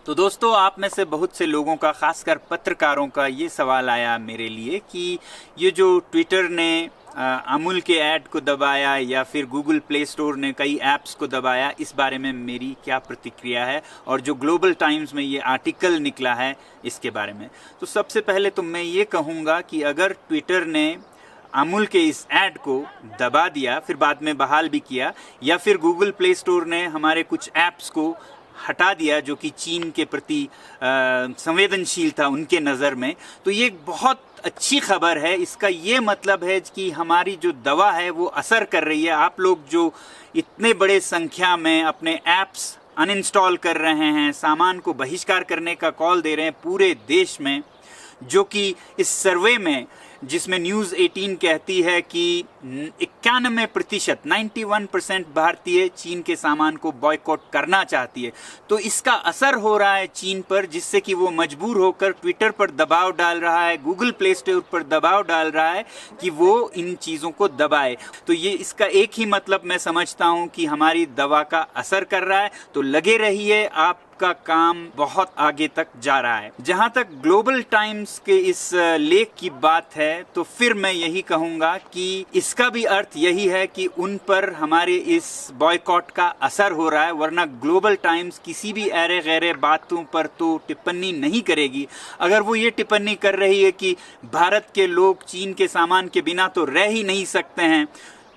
तो दोस्तों, आप में से बहुत से लोगों का, खासकर पत्रकारों का ये सवाल आया मेरे लिए कि ये जो ट्विटर ने अमूल के ऐड को दबाया या फिर गूगल प्ले स्टोर ने कई ऐप्स को दबाया, इस बारे में मेरी क्या प्रतिक्रिया है और जो ग्लोबल टाइम्स में ये आर्टिकल निकला है इसके बारे में। तो सबसे पहले तो मैं ये कहूँगा कि अगर ट्विटर ने अमूल के इस ऐड को दबा दिया, फिर बाद में बहाल भी किया, या फिर गूगल प्ले स्टोर ने हमारे कुछ ऐप्स को हटा दिया जो कि चीन के प्रति संवेदनशील था उनके नज़र में, तो ये बहुत अच्छी खबर है। इसका ये मतलब है कि हमारी जो दवा है वो असर कर रही है। आप लोग जो इतने बड़े संख्या में अपने ऐप्स अनइंस्टॉल कर रहे हैं, सामान को बहिष्कार करने का कॉल दे रहे हैं पूरे देश में, जो कि इस सर्वे में जिसमें न्यूज़ 18 कहती है कि 91%, 91% भारतीय चीन के सामान को बॉयकॉट करना चाहती है। तो इसका असर हो रहा है चीन पर, जिससे कि वो मजबूर होकर ट्विटर पर दबाव डाल रहा है, गूगल प्ले स्टोर पर दबाव डाल रहा है कि वो इन चीज़ों को दबाए। तो ये इसका एक ही मतलब मैं समझता हूँ कि हमारी दवा का असर कर रहा है। तो लगे रहिए, आप का काम बहुत आगे तक जा रहा है। जहां तक ग्लोबल टाइम्स के इस लेख की बात है, तो फिर मैं यही कहूंगा कि इसका भी अर्थ यही है कि उन पर हमारे इस बॉयकॉट का असर हो रहा है, वरना ग्लोबल टाइम्स किसी भी ऐरे गैरे बातों पर तो टिप्पणी नहीं करेगी। अगर वो ये टिप्पणी कर रही है कि भारत के लोग चीन के सामान के बिना तो रह ही नहीं सकते हैं,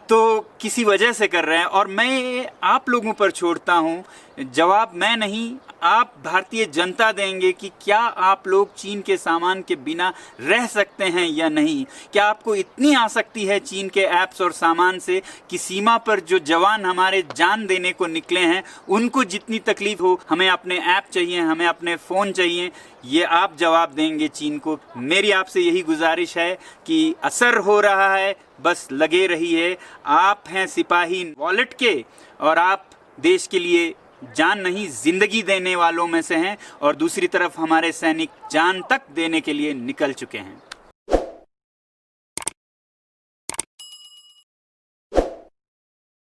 तो किसी वजह से कर रहे हैं। और मैं आप लोगों पर छोड़ता हूं, जवाब मैं नहीं, आप भारतीय जनता देंगे कि क्या आप लोग चीन के सामान के बिना रह सकते हैं या नहीं। क्या आपको इतनी आसक्ति है चीन के ऐप्स और सामान से कि सीमा पर जो जवान हमारे जान देने को निकले हैं उनको जितनी तकलीफ हो, हमें अपने ऐप चाहिए, हमें अपने फ़ोन चाहिए, ये आप जवाब देंगे चीन को। मेरी आपसे यही गुजारिश है कि असर हो रहा है, बस लगे रहिए। आप हैं सिपाही वॉलेट के, और आप देश के लिए जान नहीं जिंदगी देने वालों में से हैं, और दूसरी तरफ हमारे सैनिक जान तक देने के लिए निकल चुके हैं।